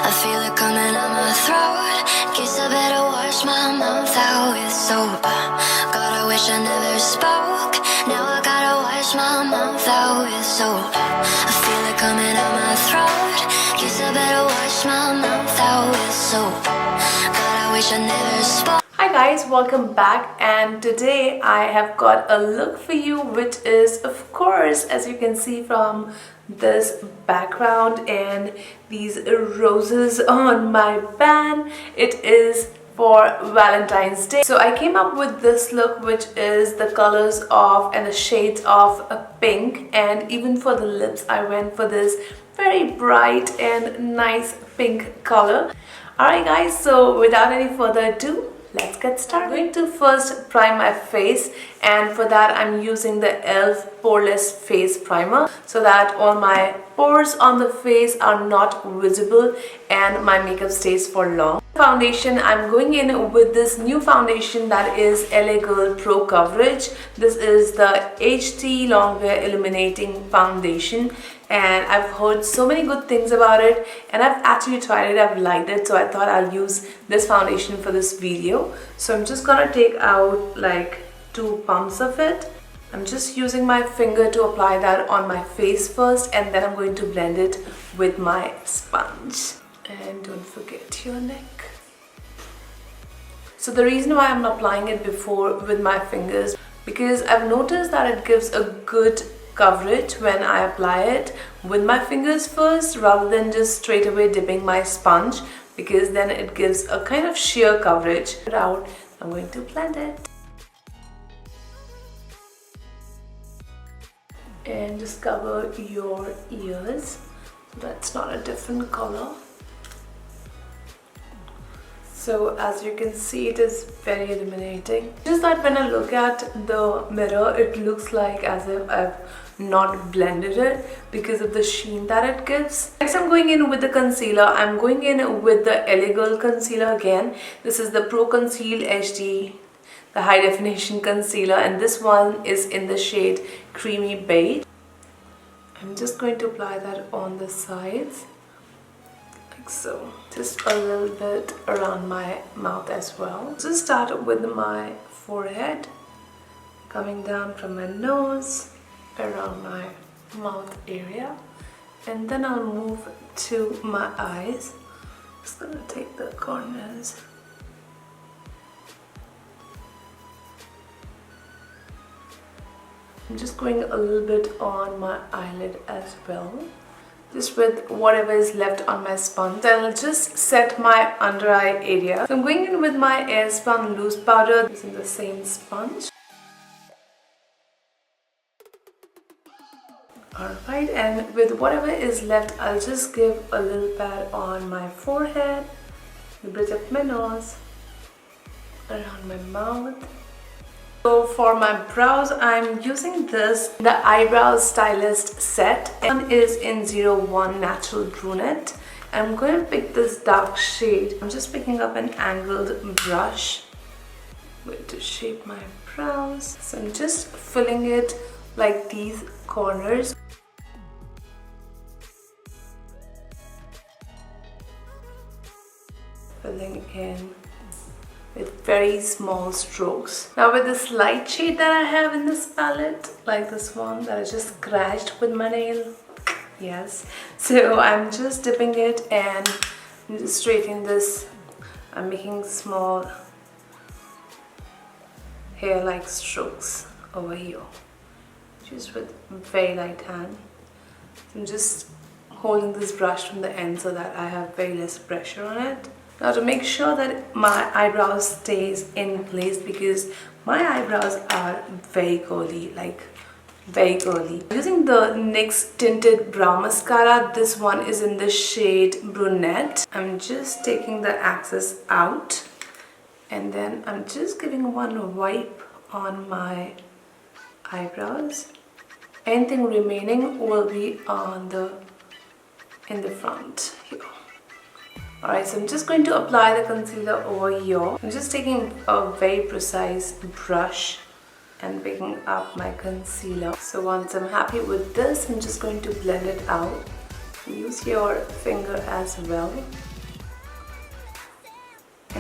I feel it coming out my throat. Guess I better wash my mouth out with soap. God, I wish I never spoke. Now I gotta wash my mouth out with soap. I feel it coming out my throat. Guess I better wash my mouth out with soap. God, I wish I never spoke. Hi guys, welcome back, and today I have got a look for you, which is, of course, as you can see from this background and these roses on my band, it is for Valentine's Day. So I came up with this look, which is the colors of and the shades of a pink, and even for the lips I went for this very bright and nice pink color. Alright guys, so without any further ado, let's get started. I'm going to first prime my face, and for that I'm using the e.l.f. Poreless Face Primer so that all my pores on the face are not visible and my makeup stays for long. Foundation, I'm going in with this new foundation that is L.A Girl Pro coverage. This is the HD Longwear Illuminating foundation, and I've heard so many good things about it, and I've actually tried it, I've liked it, so I thought I'll use this foundation for this video. So I'm just gonna take out like 2 pumps of it. I'm just using my finger to apply that on my face first, and then I'm going to blend it with my sponge. And don't forget your neck. So the reason why I'm applying it before with my fingers, because I've noticed that it gives a good coverage when I apply it with my fingers first rather than just straight away dipping my sponge, because then it gives a kind of sheer coverage. Out, I'm going to blend it. And just cover your ears so that's not a different color. So as you can see, it is very illuminating. Just that when I look at the mirror, it looks like as if I've not blended it because of the sheen that it gives. Next, I'm going in with the concealer. I'm going in with the L.A Girl concealer again. This is the Pro Conceal HD, the high definition concealer, and this one is in the shade Creamy Beige. I'm just going to apply that on the sides like so, just a little bit around my mouth as well. Just start with my forehead, coming down from my nose around my mouth area, and then I'll move to my eyes. Just gonna take the corners. I'm just going a little bit on my eyelid as well, just with whatever is left on my sponge. Then I'll just set my under eye area. So I'm going in with my Airspun loose powder using the same sponge. Alright, and with whatever is left, I'll just give a little pat on my forehead, the bridge of my nose, around my mouth. So for my brows, I'm using this, the Eyebrow Stylist set. One is in 01 Natural Brunette. I'm going to pick this dark shade. I'm just picking up an angled brush to shape my brows. So I'm just filling it like these corners. Filling in with very small strokes. Now with this light shade that I have in this palette, like this one that I just scratched with my nail, yes, so I'm just dipping it and I'm just straightening this. I'm making small hair-like strokes over here, just with very light hand. I'm just holding this brush from the end so that I have very less pressure on it. Now to make sure that my eyebrows stays in place, because my eyebrows are very curly, like very curly. Using the NYX Tinted Brow Mascara, this one is in the shade Brunette. I'm just taking the excess out, and then I'm just giving one wipe on my eyebrows. Anything remaining will be on in the front here. Alright, so I'm just going to apply the concealer over here. I'm just taking a very precise brush and picking up my concealer. So once I'm happy with this, I'm just going to blend it out. Use your finger as well.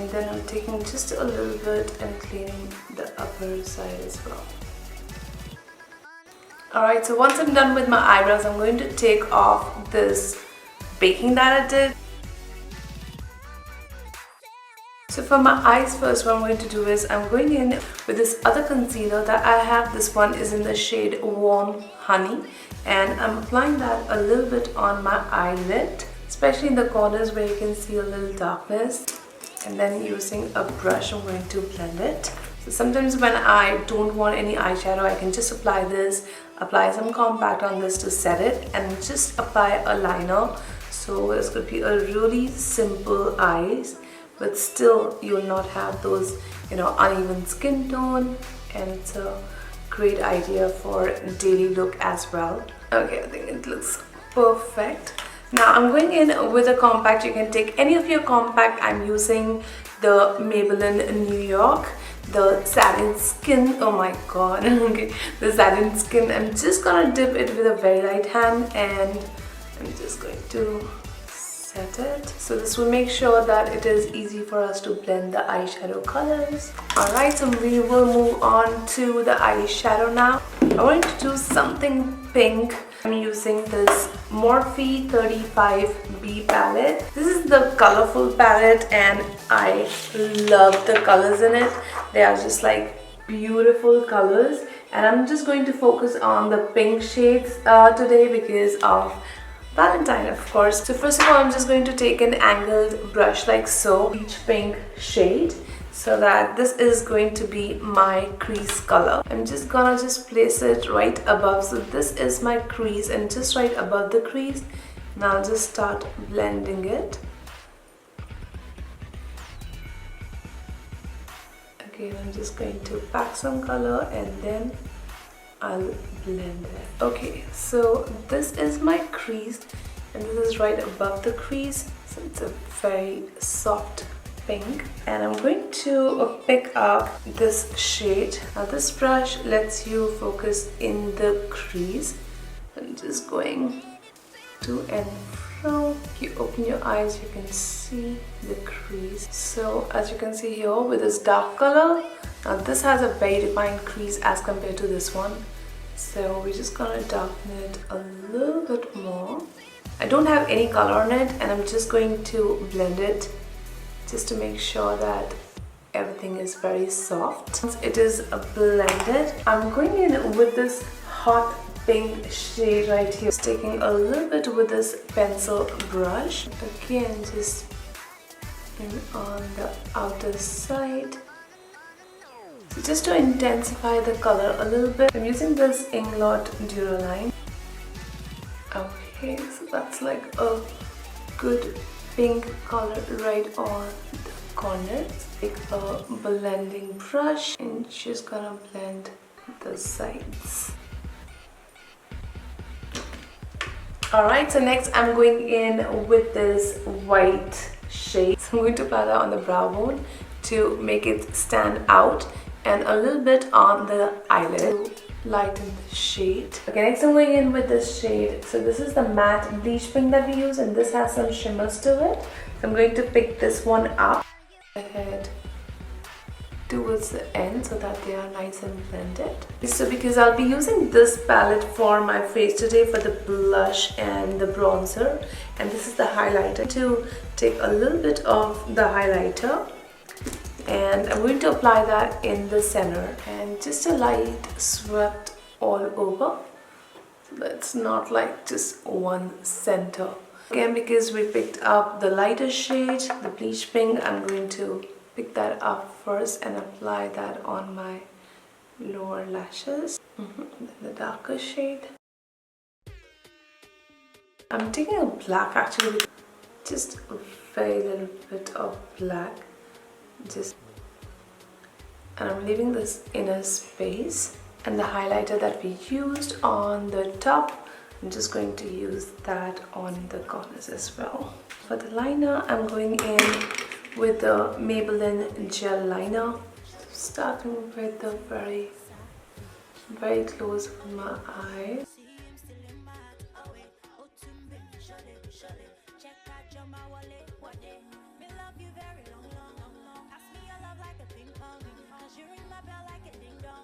and then I'm taking just a little bit and cleaning the upper side as well. Alright, so once I'm done with my eyebrows, I'm going to take off this baking that I did. So for my eyes first, what I'm going to do is I'm going in with this other concealer that I have. This one is in the shade Warm Honey, and I'm applying that a little bit on my eyelid, especially in the corners where you can see a little darkness. And then using a brush, I'm going to blend it. So sometimes when I don't want any eyeshadow, I can just apply this, apply some compact on this to set it, and just apply a liner. So this could be a really simple eyes, but still you will not have those, you know, uneven skin tone, and it's a great idea for daily look as well. Okay, I think it looks perfect. Now I'm going in with a compact. You can take any of your compact. I'm using the Maybelline New York, the satin skin. Oh my god. Okay, the satin skin. I'm just gonna dip it with a very light hand, and I'm just going to set it. So this will make sure that it is easy for us to blend the eyeshadow colors. Alright, so we will move on to the eyeshadow now. I want to do something pink. I'm using this Morphe 35B palette. This is the colorful palette, and I love the colors in it. They are just like beautiful colors, and I'm just going to focus on the pink shades today because of Valentine, of course. So first of all, I'm just going to take an angled brush like so, each pink shade, so that this is going to be my crease color. I'm just gonna place it right above. So this is my crease, and just right above the crease, and I'll just start blending it. Again, I'm just going to pack some color and then I'll blend it. Okay, so this is my crease, and this is right above the crease. So it's a very soft pink, and I'm going to pick up this shade. Now this brush lets you focus in the crease. I'm just going to and fro. If you open your eyes, you can see the crease. So as you can see here with this dark color, now this has a very defined crease as compared to this one. So we're just gonna darken it a little bit more. I don't have any color on it, and I'm just going to blend it just to make sure that everything is very soft. Once it is blended, I'm going in with this hot pink shade right here. Just taking a little bit with this pencil brush. Again, just in on the outer side. So just to intensify the color a little bit, I'm using this Inglot Duraline. Okay, so that's like a good pink color right on the corners. Take a blending brush and just gonna blend the sides. Alright, so next I'm going in with this white shade. So I'm going to apply that on the brow bone to make it stand out, and a little bit on the eyelid to lighten the shade. Okay, next I'm going in with this shade. So this is the matte bleach pink that we use, and this has some shimmers to it. So I'm going to pick this one up ahead towards the end so that they are nice and blended. So because I'll be using this palette for my face today for the blush and the bronzer, and this is the highlighter, to take a little bit of the highlighter, and I'm going to apply that in the center, and just a light swept all over. So it's not like just one center. Again, because we picked up the lighter shade, the bleach pink, I'm going to pick that up first and apply that on my lower lashes. Then the darker shade. I'm taking a black actually, just a very little bit of black, and I'm leaving this inner space. And the highlighter that we used on the top, I'm just going to use that on the corners as well. For the liner, I'm going in with the Maybelline gel liner, starting with the very close on my eyes.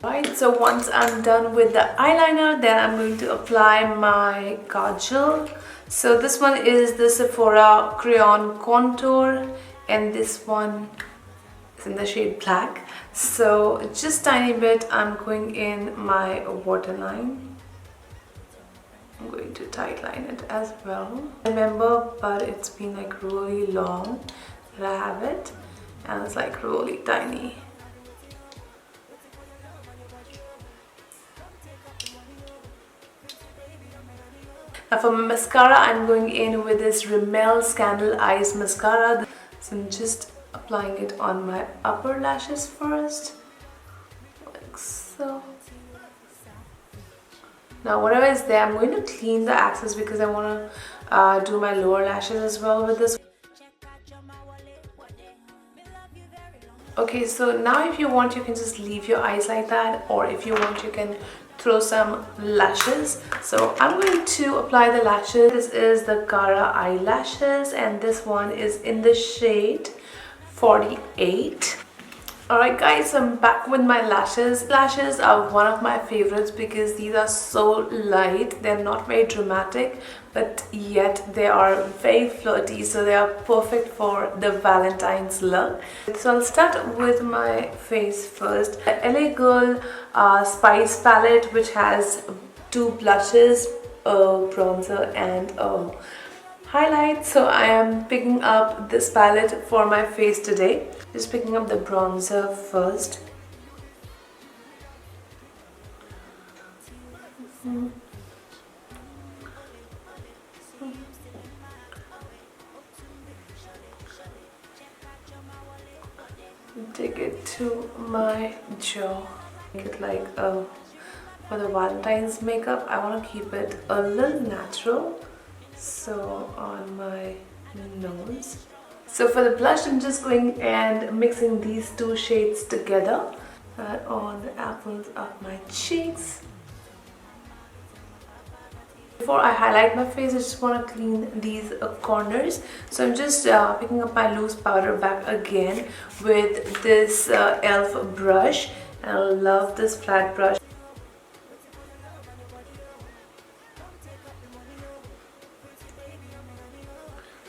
Right, so once I'm done with the eyeliner, then I'm going to apply my kajal. So this one is the Sephora Crayon Contour, and this one is in the shade black. So just tiny bit, I'm going in my waterline. I'm going to tightline it as well. I remember, but it's been like really long that I have it, and it's like really tiny. Now for mascara, I'm going in with this Rimmel Scandal Eyes Mascara. So I'm just applying it on my upper lashes first, like so. Now whatever is there, I'm going to clean the excess because I want to do my lower lashes as well with this. Okay, so now if you want, you can just leave your eyes like that, or if you want, you can throw some lashes. So I'm going to apply the lashes. This is the Cara eyelashes, and this one is in the shade 48. Alright guys, so I'm back with my lashes. Lashes are one of my favorites because these are so light. They're not very dramatic, but yet they are very flirty, so they are perfect for the Valentine's look. So I'll start with my face first. The L.A Girl Spice palette, which has two blushes, a bronzer and a highlight. So I am picking up this palette for my face today. Just picking up the bronzer first. Take it to my jaw. Make it like for the Valentine's makeup, I want to keep it a little natural. So on my nose. So for the blush, I'm just going and mixing these two shades together on the apples of my cheeks. Before I highlight my face, I just want to clean these corners. So I'm just picking up my loose powder back again with this e.l.f. brush. And I love this flat brush.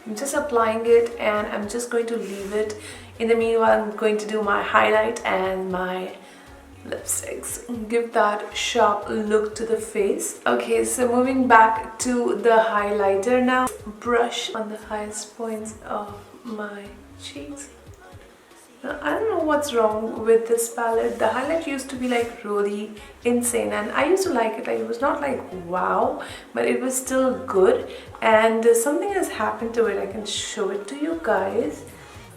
I'm just applying it, and I'm just going to leave it. In the meanwhile, I'm going to do my highlight and my lipsticks. Give that sharp look to the face. Okay, so moving back to the highlighter now. Brush on the highest points of my cheeks. Now, I don't know what's wrong with this palette. The highlight used to be like really insane, and I used to like it. Like, it was not like wow, but it was still good. And something has happened to it. I can show it to you guys.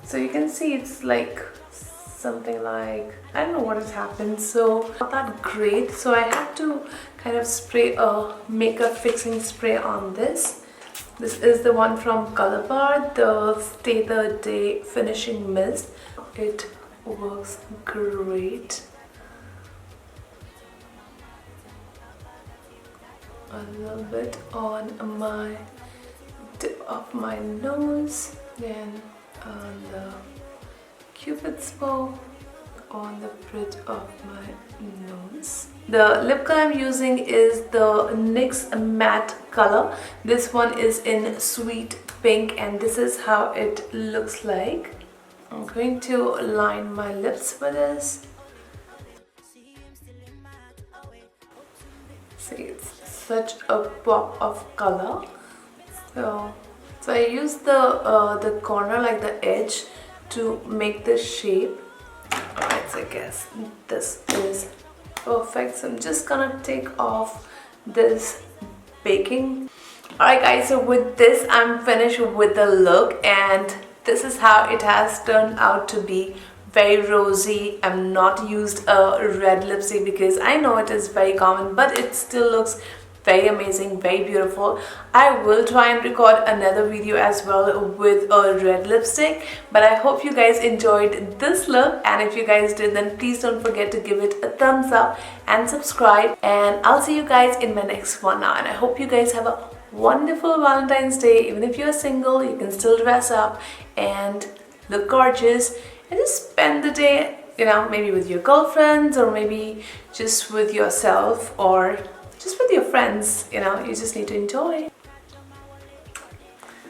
So you can see it's like something like, I don't know what has happened. So not that great. So I had to kind of spray a makeup fixing spray on this. This is the one from Colorbar, the Stay the Day Finishing Mist. It works great. A little bit on my tip of my nose, then on the Cupid's bow, on the bridge of my nose. The lip color I'm using is the NYX matte color. This one is in Sweet Pink, and this is how it looks like. I'm going to line my lips with this. See, it's such a pop of color. So I use the corner, like the edge, to make the shape. Alright, so I guess this is perfect. So I'm just gonna take off this baking. Alright guys, so with this I'm finished with the look, and this is how it has turned out to be. Very rosy. I'm not used a red lipstick because I know it is very common, but it still looks very amazing, very beautiful. I will try and record another video as well with a red lipstick, but I hope you guys enjoyed this look, and if you guys did, then please don't forget to give it a thumbs up and subscribe, and I'll see you guys in my next one now. And I hope you guys have a wonderful Valentine's Day. Even if you're single, you can still dress up and look gorgeous and just spend the day you know, maybe with your girlfriends, or maybe just with yourself, or just with your friends. You know, you just need to enjoy.